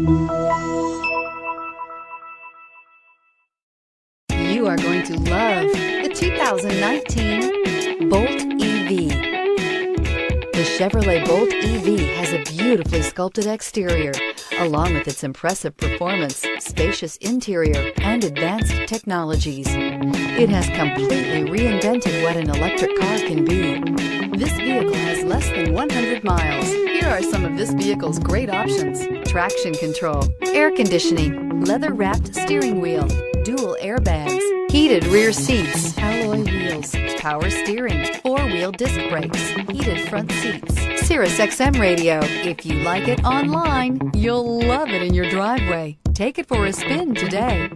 You are going to love the 2019 Bolt EV. The Chevrolet Bolt EV has a beautifully sculpted exterior, along with its impressive performance, spacious interior, and advanced technologies. It has completely reinvented what an electric car can be. This vehicle has less than 100 miles. Here are some of this vehicle's great options: traction control, air conditioning, leather-wrapped steering wheel, dual airbags, heated rear seats, alloy wheels, power steering, four-wheel disc brakes, heated front seats, Sirius XM radio. If you like it online, you'll love it in your driveway. Take it for a spin today.